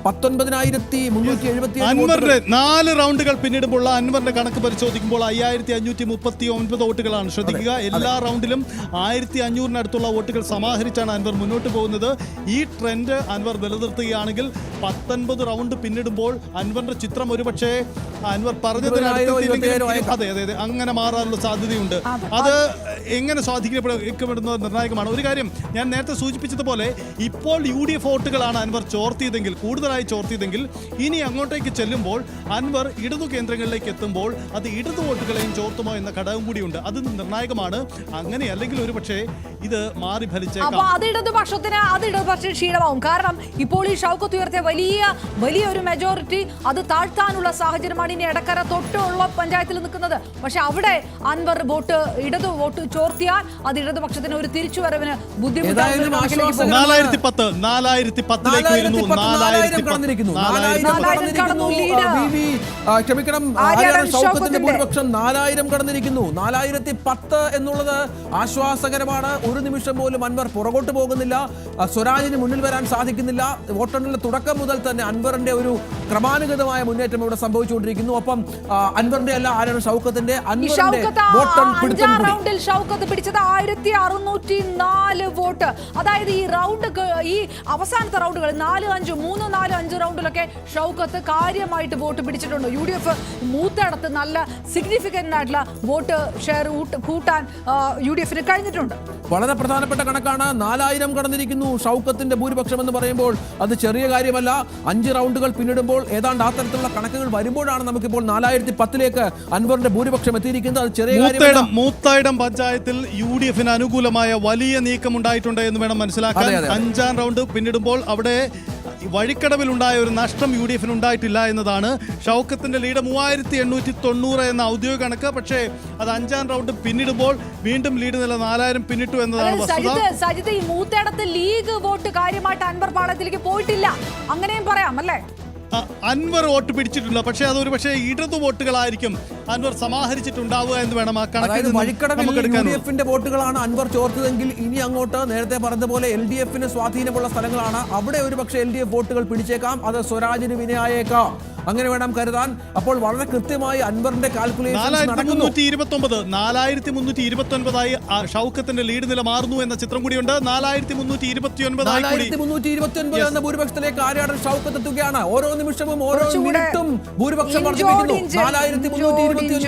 19,377 അൻവറിന്റെ 4 റൗണ്ടുകൾ പിന്നിടുമ്പോൾ അൻവറിന്റെ കണക്ക് പരിശോധിക്കുമ്പോൾ 5,539 വോട്ടുകളാണ്. ശ്രദ്ധിക്കുക, എല്ലാ റൗണ്ടിലും 1,500-നടുത്തുള്ള വോട്ടുകൾ സമാഹരിച്ചാണ് അൻവർ മുന്നോട്ട് പോകുന്നത്. ഈ ട്രെൻഡ് അൻവർ നിലനിർത്തുകയാണെങ്കിൽ 19 റൗണ്ട് പിന്നിടുമ്പോൾ അൻവറിന്റെ ചിത്രം ഒരുപക്ഷെ അൻവർ പറഞ്ഞതിനടുത്ത് അതെ അങ്ങനെ മാറാനുള്ള സാധ്യതയുണ്ട്. അത് എങ്ങനെ സ്വാധീനപ്പെടുന്നത് നിർണായകമാണ്. ഒരു കാര്യം ഞാൻ നേരത്തെ സൂചിപ്പിച്ചതുപോലെ ഇപ്പോൾ UDF വോട്ടുകളാണ് അൻവർ കൂടുതലായി ചോർത്തിയതെങ്കിൽ ഇനി അങ്ങോട്ടേക്ക് ചെല്ലുമ്പോൾ അൻവർ ഇടതു കേന്ദ്രങ്ങളിലേക്ക് എത്തുമ്പോൾ അത് ഇടതു വോട്ടുകളെയും ചോർത്തുമോ എന്ന ഘടകം കൂടിയുണ്ട്. അത് നിർണായകമാണ്. അങ്ങനെ അല്ലെങ്കിൽ ഒരു പക്ഷേ ഇത് മാറി ഫലിച്ചേക്കാം. അത് ഇടതുപക്ഷ ക്ഷീണമാവും. കാരണം ഇപ്പോൾ ഈ ഷൗക്കത്ത് ഉയർത്തിയ വലിയൊരു മെജോറിറ്റി അത് താഴ്ത്താനുള്ള സാഹചര്യമാണ് ഇനി എടക്കര തൊട്ടുള്ള പഞ്ചായത്തിൽ നിൽക്കുന്നത്. പക്ഷെ അവിടെ അൻവർ ഇടതു വോട്ട് ചോർത്തിയാൽ അത് ഇടതുപക്ഷത്തിന് ഒരു തിരിച്ചുവരവിന് ബുദ്ധിമുട്ടാണ്. 4,010 ഭൂരിപക്ഷം 4,000 കടന്നിരിക്കുന്നു. 4,010 എന്നുള്ളത് ആശ്വാസകരമാണ്. ഒരു നിമിഷം പോലും അൻവർ പുറകോട്ട് പോകുന്നില്ല. സ്വരാജിന് മുന്നിൽ വരാൻ സാധിക്കുന്നില്ല. വോട്ടെണ്ണലിന്റെ തുടക്കം മുതൽ തന്നെ അൻവറിന്റെ ഒരു ക്രമാനുഗതമായ മുന്നേറ്റം ഇവിടെ സംഭവിച്ചുകൊണ്ടിരിക്കുന്നു. ഒപ്പം അൻവറിന്റെ അല്ല, ആരാണ് ഷൗക്കത്തിന്റെ റൗണ്ടിൽ ഷൗക്കത്ത് പിടിച്ചത് 1,604 വോട്ട്. അതായത് ഈ അവസാനത്തെ റൗണ്ടുകൾ 3-4-5 റൗണ്ടിലൊക്കെ ഷൗക്കത്ത് കാര്യമായിട്ട് വോട്ട് പിടിച്ചിട്ടുണ്ട്. UDF മൂത്തയിടത്ത് നല്ല സിഗ്നിഫിക്കന്റ് ആയിട്ടുള്ള വോട്ട് ഷെയർ കൂട്ടാൻ UDFന് കഴിഞ്ഞിട്ടുണ്ട്. വളരെ പ്രധാനപ്പെട്ട കണക്കാണ്. 4,000 കടന്നിരിക്കുന്നു ഷൗക്കത്തിന്റെ ഭൂരിപക്ഷം എന്ന് പറയുമ്പോൾ അത് ചെറിയ കാര്യമല്ല. 5 റൗണ്ടുകൾ പിന്നിടുമ്പോൾ ഏതാണ്ട് ആ തരത്തിലുള്ള കണക്കുകൾ വരുമ്പോഴാണ് നമുക്കിപ്പോൾ 4,010 അൻവറിന്റെ ഭൂരിപക്ഷം എത്തിയിരിക്കുന്നത്. അത് ചെറിയ കാര്യമല്ല. മൂത്തായിടം പഞ്ചായത്തിൽ UDFന് അനുകൂലമായ വലിയ നീക്കം ഉണ്ടായിട്ടുണ്ട് എന്ന് വേണം മനസ്സിലാക്കാൻ. 5-ാം റൗണ്ട് പിന്നിടുമ്പോൾ അവിടെ വഴിക്കടവിലുണ്ടായ ഒരു നഷ്ടം UDFന് ഉണ്ടായിട്ടില്ല എന്നതാണ്. ഷൗക്കത്തിന്റെ ലീഡ് 3,890 എന്ന ഔദ്യോഗിക കണക്ക്. പക്ഷേ അത് 5-ാം റൗണ്ട് പിന്നിടുമ്പോൾ വീണ്ടും ലീഡ് നില 4,000 പിന്നിട്ടു എന്നതാണ് വസ്തുത. സജിത്, ഈ മൂത്തയിടത്ത് ലീഗ് വോട്ട് കാര്യമായിട്ട് അൻവർ പാളയത്തിലേക്ക് പോയിട്ടില്ല, അങ്ങനെയും പറയാം അല്ലേ? അൻവർ വോട്ട് പിടിച്ചിട്ടില്ല. പക്ഷേ അതൊരു പക്ഷേ ഇടതു വോട്ടുകളായിരിക്കും അൻവർ സമാഹരിച്ചിട്ടുണ്ടാവുക എന്ന് വേണം ആ കണക്കിൽ. UDFന്റെ വോട്ടുകളാണ് അൻവർ ചോർത്തതെങ്കിൽ ഇനി അങ്ങോട്ട് നേരത്തെ പറഞ്ഞതുപോലെ LDFന് സ്വാധീനമുള്ള സ്ഥലങ്ങളാണ്. അവിടെ ഒരു പക്ഷേ LDF വോട്ടുകൾ പിടിച്ചേക്കാം. അത് സ്വരാജിന് വിനയായേക്കാം. അങ്ങനെ വേണം കരുതാൻ. അപ്പോൾ വളരെ കൃത്യമായി അൻവറിന്റെ കാൽക്കുലേഷൻ 4,329 ഷൗക്കത്തിന്റെ ലീഡ് നില മാറുന്നു എന്ന ചിത്രം കൂടിയുണ്ട്. 4,329 എന്ന ഭൂരിപക്ഷത്തിലേക്ക് ആര്യാടൻ ഷൗക്കത്ത് എത്തുകയാണ്. ഓരോ നിമിഷവും ഓരോ മിനിറ്റും ഭൂരിപക്ഷം വർദ്ധിപ്പിക്കുന്നു. 4,329